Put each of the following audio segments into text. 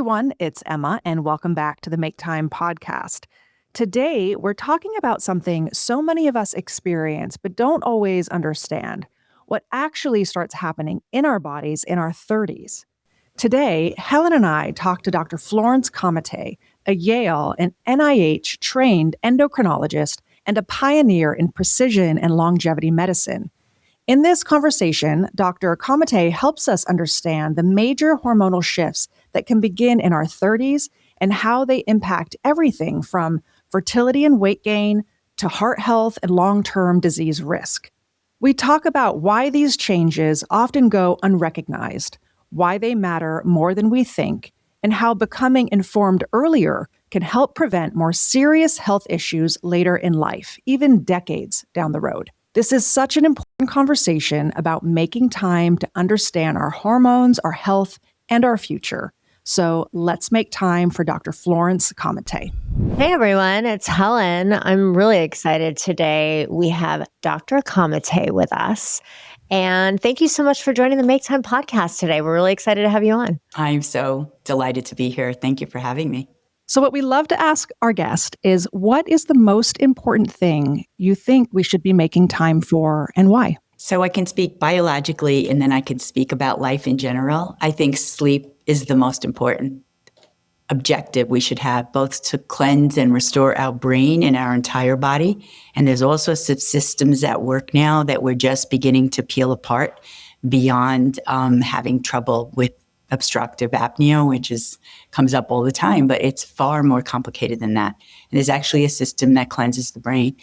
everyone, it's Emma, and welcome back to the Make Time podcast. Today, we're talking about something so many of us experience but don't always understand: what actually starts happening in our bodies in our 30s. Today, Helen and I talked to Dr. Florence Comite, a Yale and NIH-trained endocrinologist and a pioneer in precision and longevity medicine. In this conversation, Dr. Comite helps us understand the major hormonal shifts that can begin in our 30s and how they impact everything from fertility and weight gain to heart health and long-term disease risk. We talk about why these changes often go unrecognized, why they matter more than we think, and how becoming informed earlier can help prevent more serious health issues later in life, even decades down the road. This is such an important conversation about making time to understand our hormones, our health, and our future. So let's make time for Dr. Florence Comite. Hey everyone, it's Helen. I'm really excited today. We have Dr. Comite with us. And thank you so much for joining the Make Time podcast today. We're really excited to have you on. I'm so delighted to be here. Thank you for having me. So what we love to ask our guest is, what is the most important thing you think we should be making time for and why? So I can speak biologically and then I can speak about life in general. I think sleep is the most important objective we should have, both to cleanse and restore our brain and our entire body. And there's also systems at work now that we're just beginning to peel apart beyond having trouble with obstructive apnea, which comes up all the time, but it's far more complicated than that. And there's actually a system that cleanses the brain.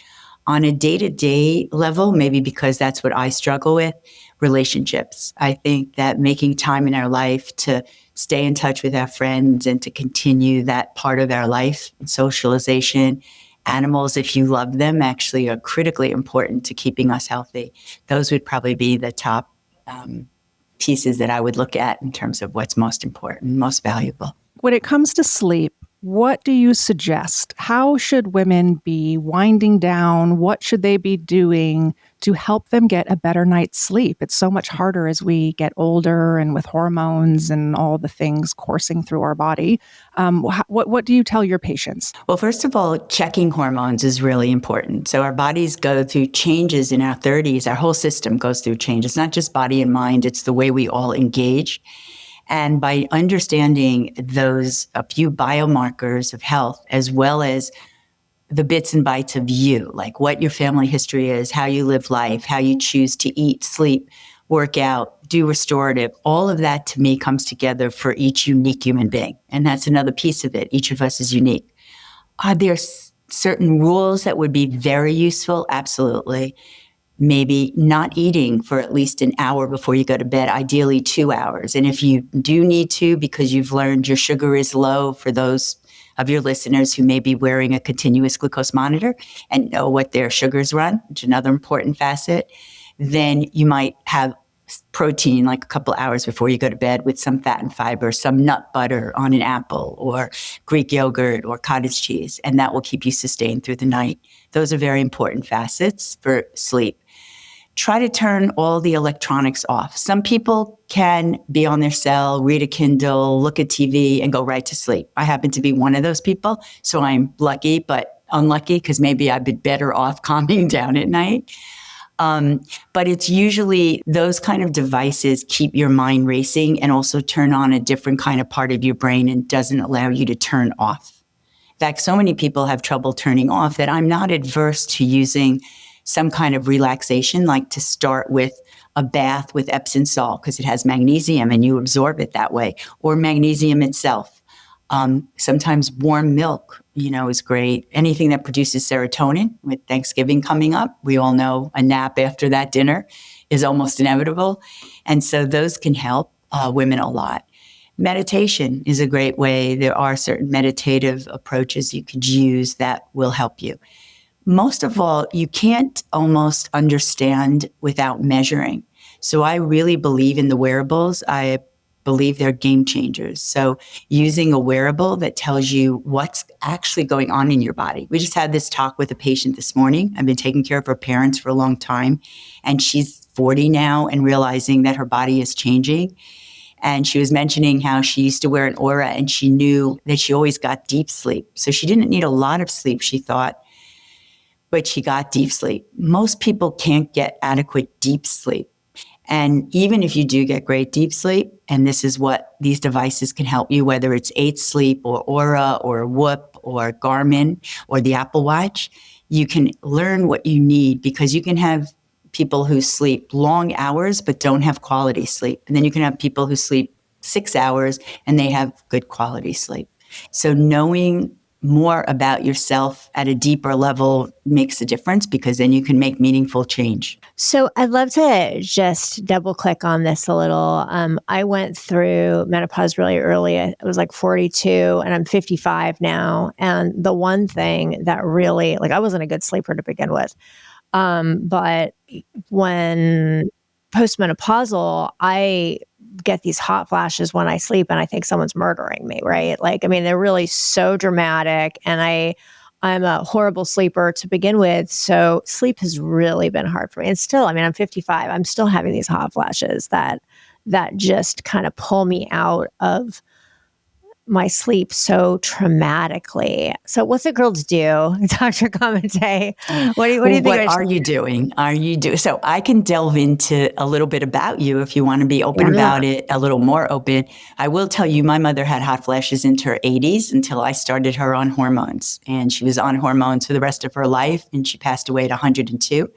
On a day-to-day level, maybe because that's what I struggle with, relationships. I think that making time in our life to stay in touch with our friends and to continue that part of our life, socialization, animals, if you love them, actually are critically important to keeping us healthy. Those would probably be the top pieces that I would look at in terms of what's most important, most valuable. When it comes to sleep, what do you suggest? How should women be winding down? What should they be doing to help them get a better night's sleep? It's so much harder as we get older and with hormones and all the things coursing through our body. What do you tell your patients? Well, first of all, checking hormones is really important. So our bodies go through changes in our 30s. Our whole system goes through changes, not just body and mind. It's the way we all engage. And by understanding a few biomarkers of health, as well as the bits and bytes of you, like what your family history is, how you live life, how you choose to eat, sleep, work out, do restorative, all of that to me comes together for each unique human being. And that's another piece of it. Each of us is unique. Are there certain rules that would be very useful? Absolutely. Maybe not eating for at least an hour before you go to bed, ideally 2 hours. And if you do need to, because you've learned your sugar is low, for those of your listeners who may be wearing a continuous glucose monitor and know what their sugars run, which is another important facet, then you might have protein like a couple hours before you go to bed with some fat and fiber, some nut butter on an apple or Greek yogurt or cottage cheese, and that will keep you sustained through the night. Those are very important facets for sleep. Try to turn all the electronics off. Some people can be on their cell, read a Kindle, look at TV, and go right to sleep. I happen to be one of those people, so I'm lucky, but unlucky because maybe I'd be better off calming down at night. But it's usually those kind of devices keep your mind racing and also turn on a different kind of part of your brain and doesn't allow you to turn off. In fact, so many people have trouble turning off that I'm not adverse to using some kind of relaxation, like to start with a bath with Epsom salt because it has magnesium and you absorb it that way, or magnesium itself. Sometimes warm milk, is great. Anything that produces serotonin. With Thanksgiving coming up, we all know a nap after that dinner is almost inevitable. And so those can help women a lot. Meditation is a great way. There are certain meditative approaches you could use that will help you. Most of all, you can't almost understand without measuring. So I really believe in the wearables. I believe they're game changers. So using a wearable that tells you what's actually going on in your body. We just had this talk with a patient this morning. I've been taking care of her parents for a long time, and she's 40 now and realizing that her body is changing. And she was mentioning how she used to wear an aura and she knew that she always got deep sleep. So she didn't need a lot of sleep, she thought, but she got deep sleep. Most people can't get adequate deep sleep. And even if you do get great deep sleep, and this is what these devices can help you, whether it's 8 Sleep or Aura or Whoop or Garmin or the Apple Watch, you can learn what you need, because you can have people who sleep long hours but don't have quality sleep. And then you can have people who sleep 6 hours and they have good quality sleep. So knowing more about yourself at a deeper level makes a difference, because then you can make meaningful change. So I'd love to just double click on this a little. I went through menopause really early. I was like 42 and I'm 55 now. And the one thing that really, like, I wasn't a good sleeper to begin with. But when postmenopausal, I get these hot flashes when I sleep and I think someone's murdering me, right? Like, I mean, they're really so dramatic, and I'm a horrible sleeper to begin with. So sleep has really been hard for me. And still, I mean, I'm 55. I'm still having these hot flashes that just kind of pull me out of my sleep so traumatically. So what's a girl to do, Dr. Comite? What do you think? What are you doing? So I can delve into a little bit about you if you want to be open about it, a little more open. I will tell you, my mother had hot flashes into her 80s until I started her on hormones. And she was on hormones for the rest of her life. And she passed away at 102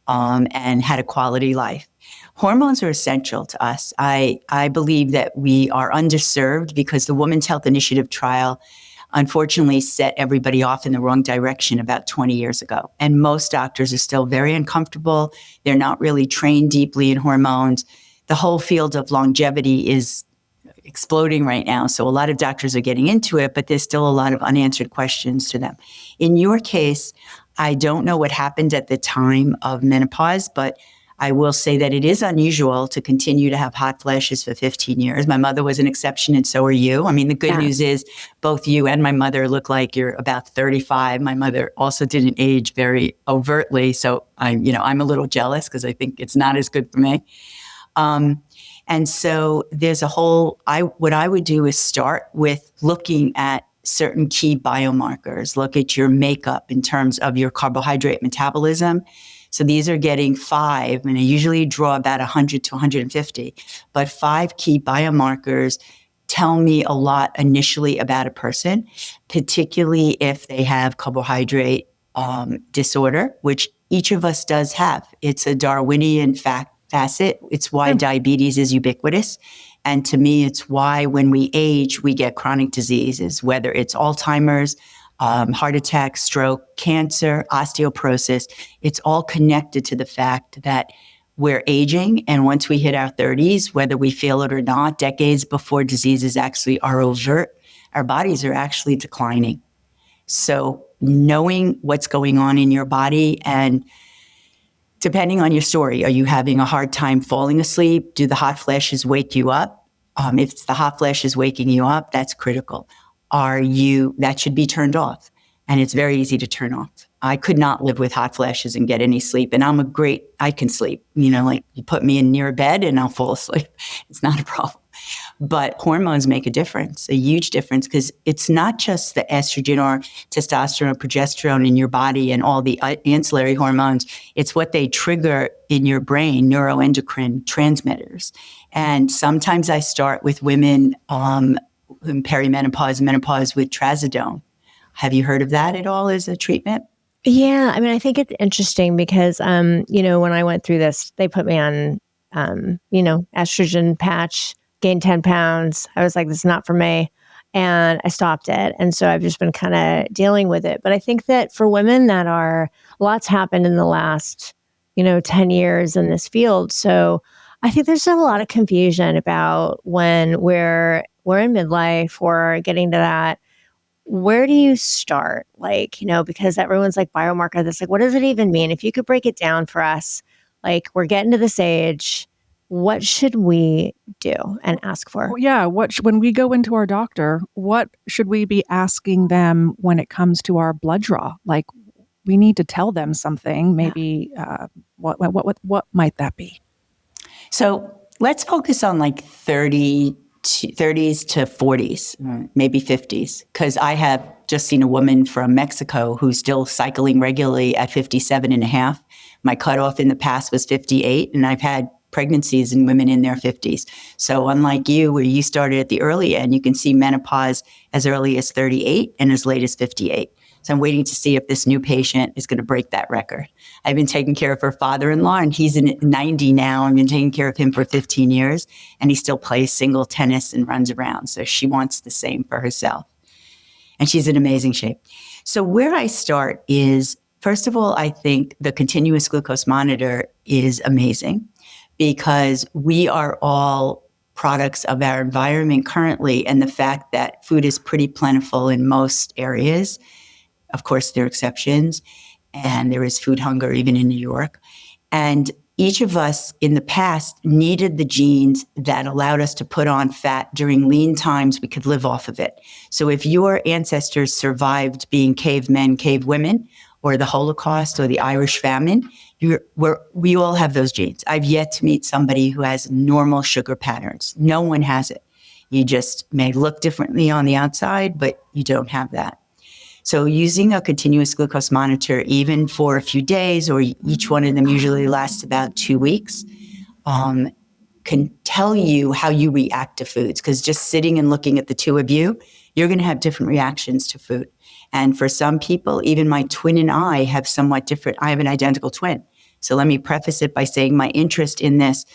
and had a quality life. Hormones are essential to us. I believe that we are underserved because the Women's Health Initiative trial unfortunately set everybody off in the wrong direction about 20 years ago. And most doctors are still very uncomfortable. They're not really trained deeply in hormones. The whole field of longevity is exploding right now. So a lot of doctors are getting into it, but there's still a lot of unanswered questions to them. In your case, I don't know what happened at the time of menopause, but I will say that it is unusual to continue to have hot flashes for 15 years. My mother was an exception, and so are you. I mean, the good news is both you and my mother look like you're about 35. My mother also didn't age very overtly, so I'm a little jealous because I think it's not as good for me. And so there's what I would do is start with looking at certain key biomarkers, look at your makeup in terms of your carbohydrate metabolism. So these are getting 5, and I usually draw about 100 to 150, but 5 key biomarkers tell me a lot initially about a person, particularly if they have carbohydrate disorder, which each of us does have. It's a Darwinian facet. It's why diabetes is ubiquitous. And to me, it's why when we age, we get chronic diseases, whether it's Alzheimer's, heart attack, stroke, cancer, osteoporosis. It's all connected to the fact that we're aging. And once we hit our 30s, whether we feel it or not, decades before diseases actually are overt, our bodies are actually declining. So knowing what's going on in your body, and depending on your story, are you having a hard time falling asleep? Do the hot flashes wake you up? If it's the hot flashes waking you up, that's critical. That should be turned off. And it's very easy to turn off. I could not live with hot flashes and get any sleep. And I can sleep, like you put me in near a bed and I'll fall asleep. It's not a problem. But hormones make a difference, a huge difference, because it's not just the estrogen or testosterone or progesterone in your body and all the ancillary hormones. It's what they trigger in your brain, neuroendocrine transmitters. And sometimes I start with women in perimenopause, menopause with trazodone. Have you heard of that at all as a treatment? Yeah. I mean, I think it's interesting because, when I went through this, they put me on, estrogen patch, gained 10 pounds. I was like, this is not for me. And I stopped it. And so I've just been kind of dealing with it. But I think that for women lots happened in the last, 10 years in this field. So I think there's still a lot of confusion about when we're in midlife or getting to that. Where do you start? Because everyone's like biomarker, this, like, what does it even mean? If you could break it down for us, like, we're getting to this age, what should we do and ask for? Well, yeah. When we go into our doctor, what should we be asking them when it comes to our blood draw? Like, we need to tell them something. Maybe what might that be? So Let's focus on like 30s to 40s, maybe 50s, because I have just seen a woman from Mexico who's still cycling regularly at 57 and a half. My cutoff in the past was 58, and I've had pregnancies in women in their 50s. So unlike you, where you started at the early end, you can see menopause as early as 38 and as late as 58. So I'm waiting to see if this new patient is going to break that record. I've been taking care of her father-in-law, and he's in 90 now. I've been taking care of him for 15 years, and he still plays single tennis and runs around. So she wants the same for herself. And she's in amazing shape. So where I start is, first of all, I think the continuous glucose monitor is amazing because we are all products of our environment currently, and the fact that food is pretty plentiful in most areas. Of course, there are exceptions, and there is food hunger even in New York. And each of us in the past needed the genes that allowed us to put on fat during lean times. We could live off of it. So if your ancestors survived being cavemen, cavewomen, or the Holocaust or the Irish famine, we all have those genes. I've yet to meet somebody who has normal sugar patterns. No one has it. You just may look differently on the outside, but you don't have that. So using a continuous glucose monitor, even for a few days, or each one of them usually lasts about 2 weeks, can tell you how you react to foods. Because just sitting and looking at the two of you, you're going to have different reactions to food. And for some people, even my twin and I have somewhat different. I have an identical twin. So let me preface it by saying my interest in this,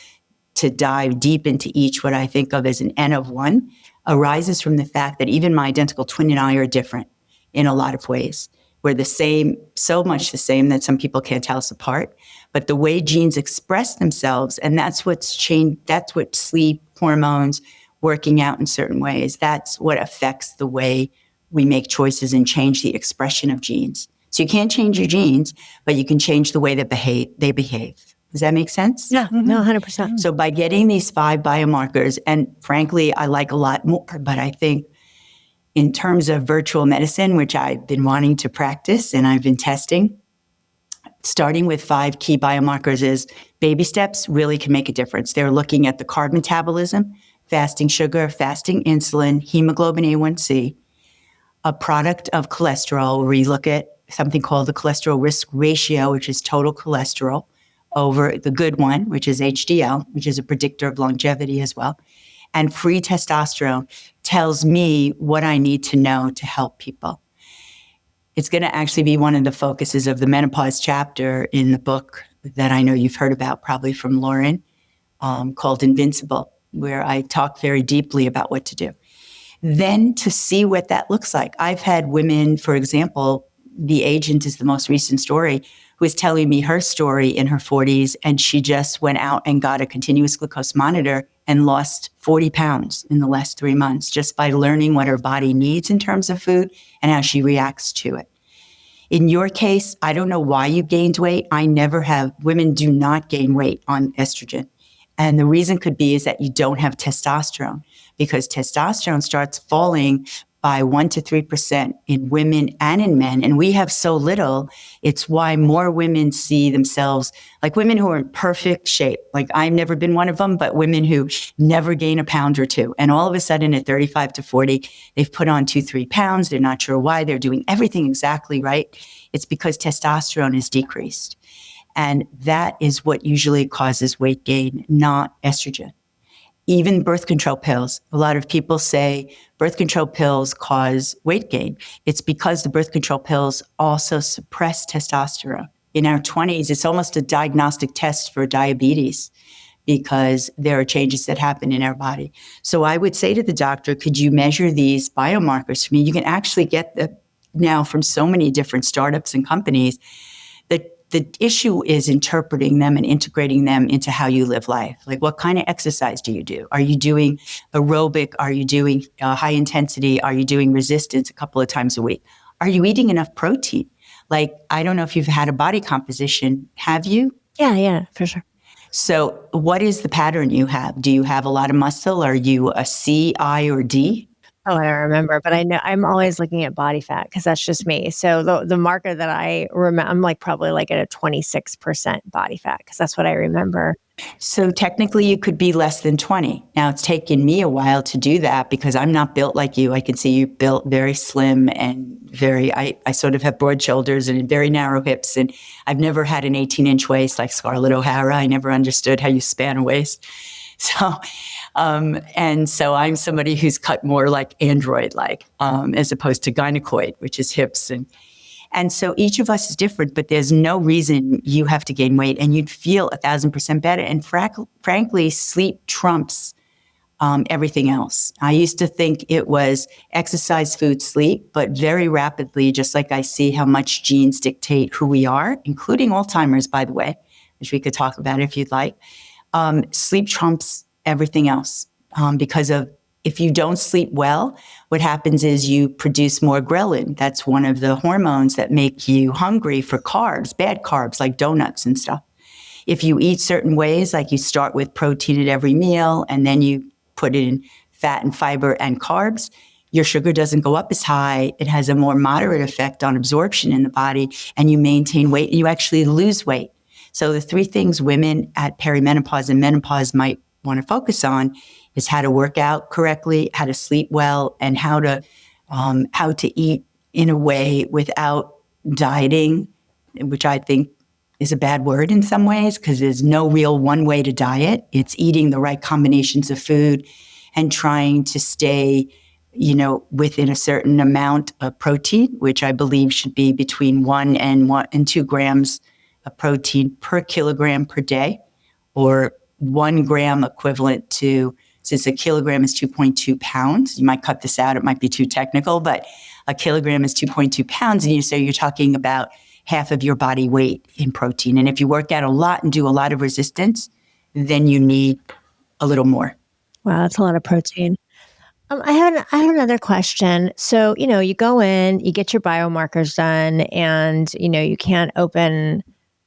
to dive deep into each, what I think of as an N of one, arises from the fact that even my identical twin and I are different in a lot of ways. We're the same, so much the same that some people can't tell us apart. But the way genes express themselves, and that's what's changed, that's what sleep, hormones, working out in certain ways, that's what affects the way we make choices and change the expression of genes. So you can't change your genes, but you can change the way that they behave. Does that make sense? Yeah, no, 100%. So by getting these 5 biomarkers, and frankly, I like a lot more, but I think in terms of virtual medicine, which I've been wanting to practice and I've been testing, starting with 5 key biomarkers is baby steps really can make a difference. They're looking at the carb metabolism, fasting sugar, fasting insulin, hemoglobin A1C, a product of cholesterol, where we look at something called the cholesterol risk ratio, which is total cholesterol, over the good one, which is HDL, which is a predictor of longevity as well. And free testosterone tells me what I need to know to help people. It's going to actually be one of the focuses of the menopause chapter in the book that I know you've heard about, probably from Lauren, called Invincible, where I talk very deeply about what to do. Then to see what that looks like. I've had women, for example, the agent is the most recent story, who is telling me her story in her 40s, and she just went out and got a continuous glucose monitor and lost 40 pounds in the last 3 months just by learning what her body needs in terms of food and how she reacts to it. In your case, I don't know why you gained weight. I never have. Women do not gain weight on estrogen. And the reason could be is that you don't have testosterone, because testosterone starts falling by 1 to 3% in women and in men. And we have so little. It's why more women see themselves like women who are in perfect shape. Like I've never been one of them, but women who never gain a pound or two. And all of a sudden at 35 to 40, they've put on 2-3 pounds. They're not sure why. They're doing everything exactly right. It's because testosterone is decreased. And that is what usually causes weight gain, not estrogen. Even birth control pills. A lot of people say birth control pills cause weight gain. It's because the birth control pills also suppress testosterone. In our 20s, it's almost a diagnostic test for diabetes because there are changes that happen in our body. So I would say to the doctor, could you measure these biomarkers for me? You can actually get them now from so many different startups and companies. The issue is interpreting them and integrating them into how you live life. Like, what kind of exercise do you do? Are you doing aerobic? Are you doing high intensity? Are you doing resistance a couple of times a week? Are you eating enough protein? Like, I don't know if you've had a body composition. Have you? Yeah, for sure. So what is the pattern you have? Do you have a lot of muscle? Are you a C, I, or D? Oh, I don't remember, but I know I'm always looking at body fat because that's just me. So the marker that I remember, I'm like probably like at a 26% body fat because that's what I remember. So technically you could be less than 20. Now it's taken me a while to do that because I'm not built like you. I can see you built very slim and I sort of have broad shoulders and very narrow hips. And I've never had an 18-inch waist like Scarlett O'Hara. I never understood how you span a waist. So, and so I'm somebody who's cut more like android-like, as opposed to gynecoid, which is hips. And so each of us is different, but there's no reason you have to gain weight, and you'd feel 1,000% better. And frankly, sleep trumps everything else. I used to think it was exercise, food, sleep, but very rapidly, just like I see how much genes dictate who we are, including Alzheimer's, by the way, which we could talk about if you'd like. Sleep trumps everything else because of if you don't sleep well, what happens is you produce more ghrelin. That's one of the hormones that make you hungry for carbs, bad carbs like donuts and stuff. If you eat certain ways, like you start with protein at every meal and then you put in fat and fiber and carbs, your sugar doesn't go up as high. It has a more moderate effect on absorption in the body, and you maintain weight and you actually lose weight. So the three things women at perimenopause and menopause might want to focus on is how to work out correctly, how to sleep well, and how to eat in a way without dieting, which I think is a bad word in some ways because there's no real one way to diet. It's eating the right combinations of food and trying to stay, within a certain amount of protein, which I believe should be between 1 and 2 grams of protein per kilogram per day, or 1 gram equivalent to, since a kilogram is 2.2 pounds, you might cut this out, it might be too technical, but a kilogram is 2.2 pounds, and so you're talking about half of your body weight in protein. And if you work out a lot and do a lot of resistance, then you need a little more. Wow, that's a lot of protein. I have another question. So, you go in, you get your biomarkers done, and, you can't open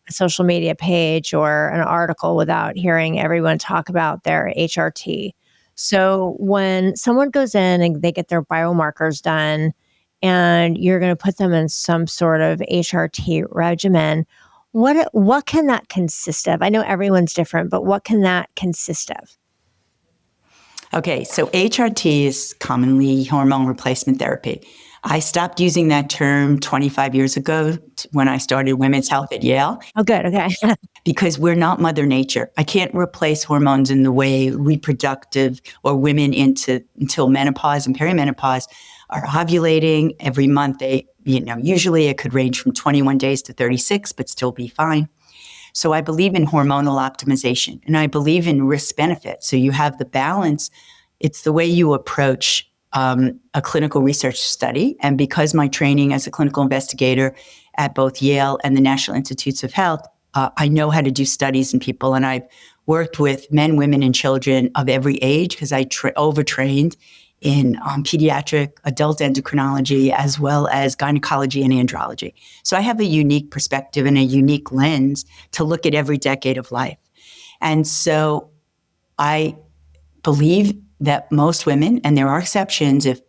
a social media page or an article without hearing everyone talk about their HRT. So when someone goes in and they get their biomarkers done and you're going to put them in some sort of HRT regimen, what can that consist of? I know everyone's different, but what can that consist of? Okay, so HRT is commonly hormone replacement therapy. I stopped using that term 25 years ago when I started women's health at Yale. Oh, good. Okay. Because we're not Mother Nature. I can't replace hormones in the way reproductive or women until menopause and perimenopause are ovulating every month. Usually it could range from 21 days to 36, but still be fine. So I believe in hormonal optimization, and I believe in risk benefit. So you have the balance. It's the way you approach a clinical research study. And because my training as a clinical investigator at both Yale and the National Institutes of Health, I know how to do studies in people. And I've worked with men, women, and children of every age because I overtrained in pediatric adult endocrinology as well as gynecology and andrology. So I have a unique perspective and a unique lens to look at every decade of life. And so I believe that most women, and there are exceptions, if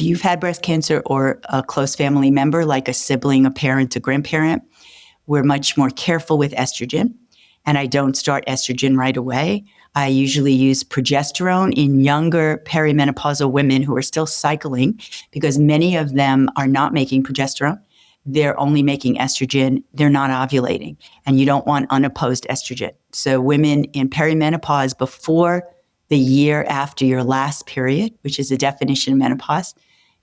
you've had breast cancer or a close family member, like a sibling, a parent, a grandparent, we're much more careful with estrogen. And I don't start estrogen right away. I usually use progesterone in younger perimenopausal women who are still cycling because many of them are not making progesterone. They're only making estrogen. They're not ovulating. And you don't want unopposed estrogen. So women in perimenopause before the year after your last period, which is the definition of menopause,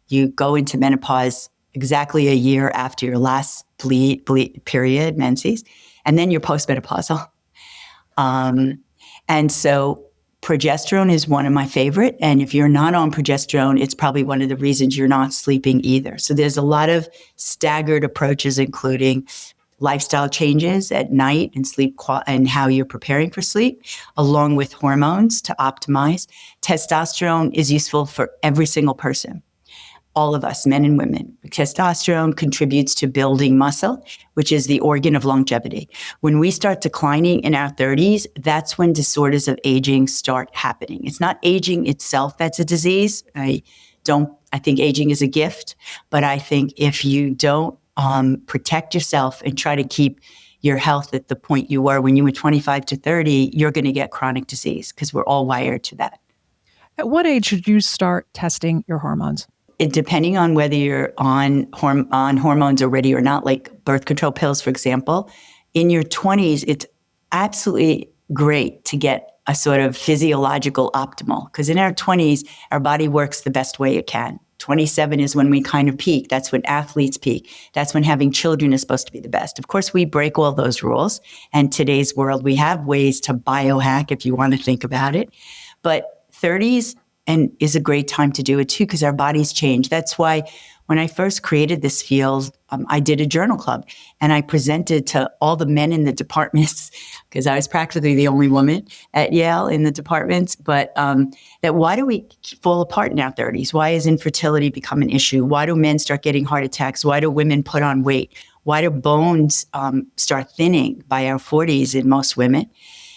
you go into menopause exactly a year after your last bleed period, menses, and then you're postmenopausal. And so progesterone is one of my favorite. And if you're not on progesterone, it's probably one of the reasons you're not sleeping either. So there's a lot of staggered approaches, including lifestyle changes at night and sleep and how you're preparing for sleep, along with hormones to optimize. Testosterone is useful for every single person. all of us, men and women. Testosterone contributes to building muscle, which is the organ of longevity. When we start declining in our 30s, that's when disorders of aging start happening. It's not aging itself that's a disease. I think aging is a gift, but I think if you don't protect yourself and try to keep your health at the point you were when you were 25 to 30, you're going to get chronic disease because we're all wired to that. At what age should you start testing your hormones? Depending on whether you're on hormones already or not, like birth control pills, for example, in your 20s, it's absolutely great to get a sort of physiological optimal, because in our 20s, our body works the best way it can. 27 is when we kind of peak. That's when athletes peak. That's when having children is supposed to be the best. Of course, we break all those rules. And today's world, we have ways to biohack if you want to think about it. But 30s and is a great time to do it too, because our bodies change. That's why when I first created this field, I did a journal club and I presented to all the men in the departments, because I was practically the only woman at Yale in the departments, but that why do we fall apart in our 30s? Why has infertility become an issue? Why do men start getting heart attacks? Why do women put on weight? Why do bones start thinning by our 40s in most women?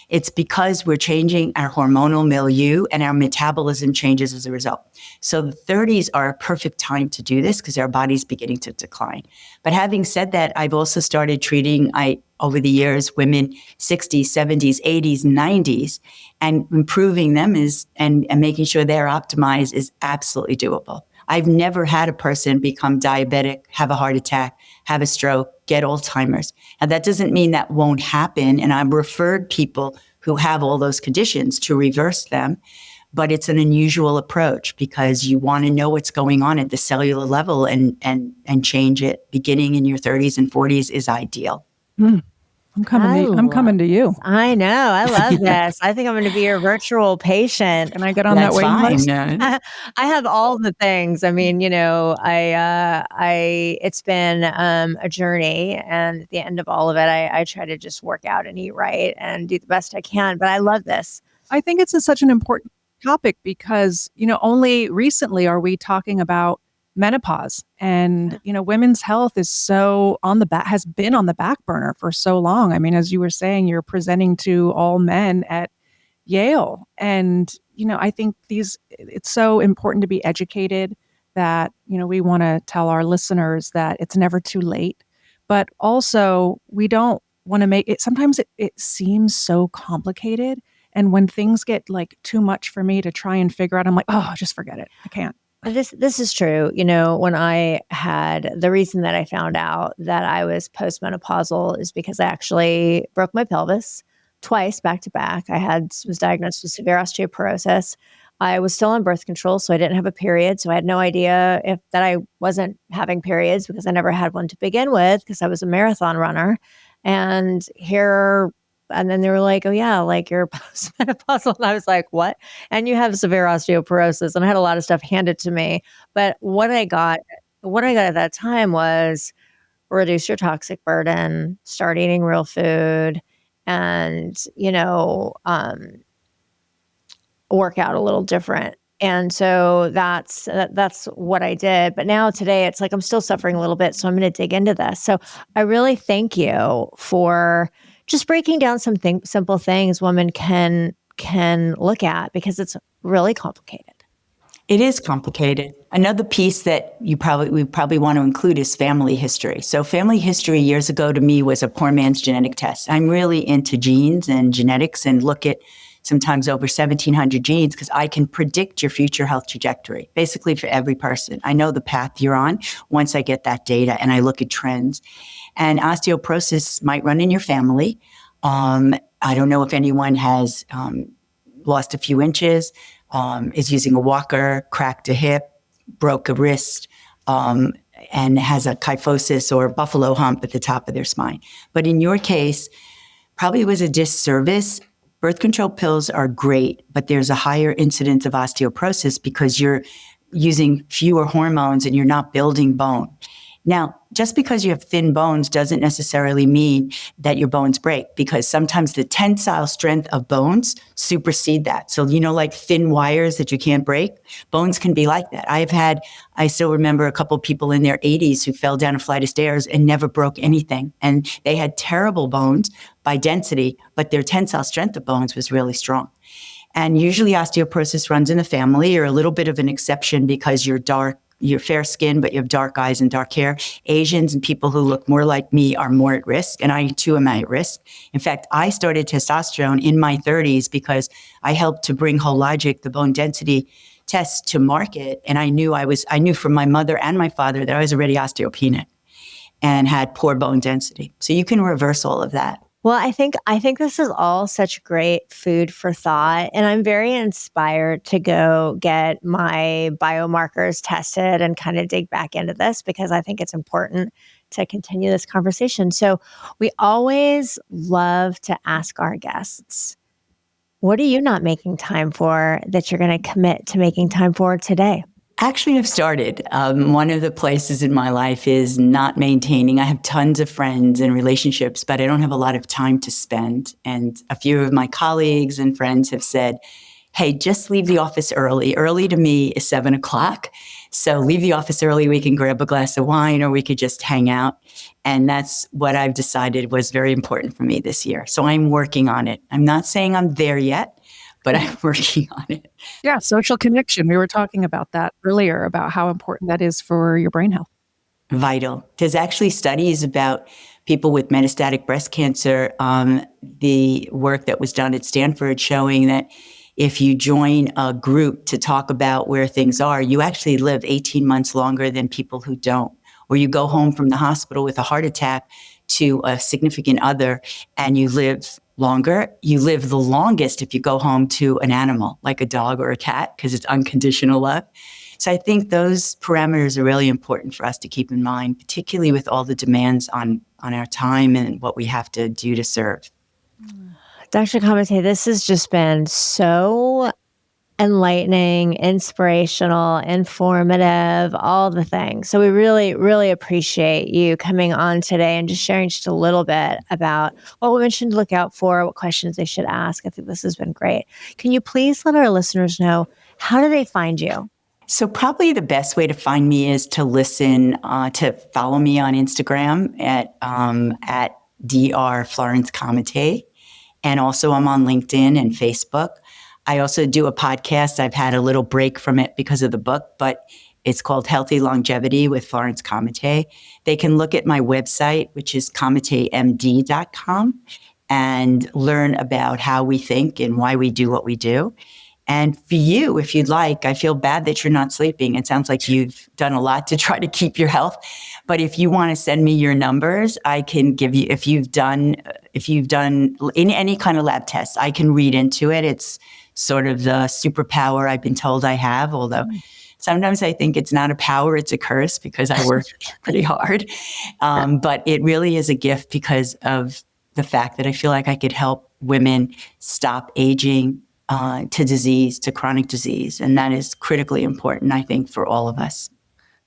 It's because we're changing our hormonal milieu and our metabolism changes as a result. So the 30s are a perfect time to do this because our body's beginning to decline. But having said that, I've also started treating, over the years, women 60s, 70s, 80s, 90s, and improving them and making sure they're optimized is absolutely doable. I've never had a person become diabetic, have a heart attack, have a stroke, get Alzheimer's. And that doesn't mean that won't happen. And I've referred people who have all those conditions to reverse them. But it's an unusual approach because you want to know what's going on at the cellular level and change it. Beginning in your 30s and 40s is ideal. I'm coming to you. I know. I love this. I think I'm going to be your virtual patient. Can I get on that waiting list? I have all the things. I mean, it's been a journey, and at the end of all of it, I try to just work out and eat right and do the best I can. But I love this. I think it's such an important topic because, only recently are we talking about menopause, and women's health is has been on the back burner for so long. I mean, as you were saying, you're presenting to all men at Yale, and I think it's so important to be educated that we want to tell our listeners that it's never too late, but also we don't want to make it. Sometimes it seems so complicated, and when things get like too much for me to try and figure out, I'm like, oh, just forget it. I can't. This is true. When I had the reason that I found out that I was postmenopausal is because I actually broke my pelvis twice back to back. I was diagnosed with severe osteoporosis. I was still on birth control, so I didn't have a period. So I had no idea that I wasn't having periods because I never had one to begin with because I was a marathon runner. And then they were like, oh yeah, like you're postmenopausal. And I was like, what? And you have severe osteoporosis. And I had a lot of stuff handed to me. But what I got at that time was reduce your toxic burden, start eating real food, and, work out a little different. And so that's what I did. But now today it's like I'm still suffering a little bit. So I'm going to dig into this. So I really thank you for just breaking down some simple things women can look at because it's really complicated. It is complicated. Another piece that we probably want to include is family history. So family history years ago to me was a poor man's genetic test. I'm really into genes and genetics and look at sometimes over 1,700 genes because I can predict your future health trajectory, basically for every person. I know the path you're on once I get that data and I look at trends. And osteoporosis might run in your family. I don't know if anyone has lost a few inches, is using a walker, cracked a hip, broke a wrist, and has a kyphosis or buffalo hump at the top of their spine. But in your case, probably it was a disservice. Birth control pills are great, but there's a higher incidence of osteoporosis because you're using fewer hormones and you're not building bone. Now, just because you have thin bones doesn't necessarily mean that your bones break, because sometimes the tensile strength of bones supersede that. So, like thin wires that you can't break, bones can be like that. I still remember a couple of people in their 80s who fell down a flight of stairs and never broke anything. And they had terrible bones by density, but their tensile strength of bones was really strong. And usually osteoporosis runs in the family. You're a little bit of an exception because you're fair skinned, but you have dark eyes and dark hair. Asians and people who look more like me are more at risk. And I too am at risk. In fact, I started testosterone in my 30s because I helped to bring Hologic, the bone density test, to market. And I knew from my mother and my father that I was already osteopenic and had poor bone density. So you can reverse all of that. Well, I think this is all such great food for thought. And I'm very inspired to go get my biomarkers tested and kind of dig back into this, because I think it's important to continue this conversation. So we always love to ask our guests, what are you not making time for that you're going to commit to making time for today? Actually, I've started. One of the places in my life is not maintaining. I have tons of friends and relationships, but I don't have a lot of time to spend. And a few of my colleagues and friends have said, hey, just leave the office early. Early to me is 7:00. So leave the office early. We can grab a glass of wine or we could just hang out. And that's what I've decided was very important for me this year. So I'm working on it. I'm not saying I'm there yet, but I'm working on it. Yeah, social connection. We were talking about that earlier, about how important that is for your brain health. Vital. There's actually studies about people with metastatic breast cancer, the work that was done at Stanford showing that if you join a group to talk about where things are, you actually live 18 months longer than people who don't. Or you go home from the hospital with a heart attack to a significant other and you live longer. You live the longest if you go home to an animal like a dog or a cat, because it's unconditional love. So I think those parameters are really important for us to keep in mind, particularly with all the demands on our time and what we have to do to serve. Dr. Comite, this has just been so enlightening, inspirational, informative, all the things. So we really, really appreciate you coming on today and just sharing just a little bit about what women should look out for, what questions they should ask. I think this has been great. Can you please let our listeners know, how do they find you? So probably the best way to find me is to to follow me on Instagram at Dr. Florence Comite. And also I'm on LinkedIn and Facebook. I also do a podcast. I've had a little break from it because of the book, but it's called Healthy Longevity with Florence Comite. They can look at my website, which is comitemd.com, and learn about how we think and why we do what we do. And for you, if you'd like, I feel bad that you're not sleeping. It sounds like you've done a lot to try to keep your health. But if you want to send me your numbers, I can give you, if you've done in any kind of lab test, I can read into it. It's sort of the superpower I've been told I have, although sometimes I think it's not a power, it's a curse because I work pretty hard. But it really is a gift because of the fact that I feel like I could help women stop aging to disease, to chronic disease. And that is critically important, I think, for all of us.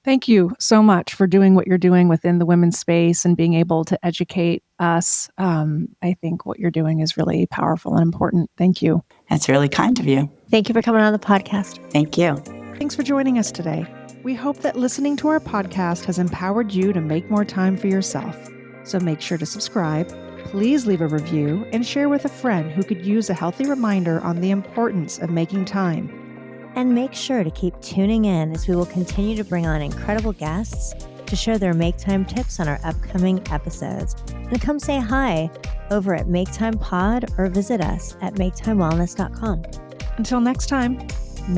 Thank you so much for doing what you're doing within the women's space and being able to educate us. I think what you're doing is really powerful and important. Thank you. That's really kind of you. Thank you for coming on the podcast. Thank you. Thanks for joining us today. We hope that listening to our podcast has empowered you to make more time for yourself. So make sure to subscribe. Please leave a review and share with a friend who could use a healthy reminder on the importance of making time. And make sure to keep tuning in as we will continue to bring on incredible guests to share their Make Time tips on our upcoming episodes. And come say hi over at Make Time Pod or visit us at maketimewellness.com. Until next time.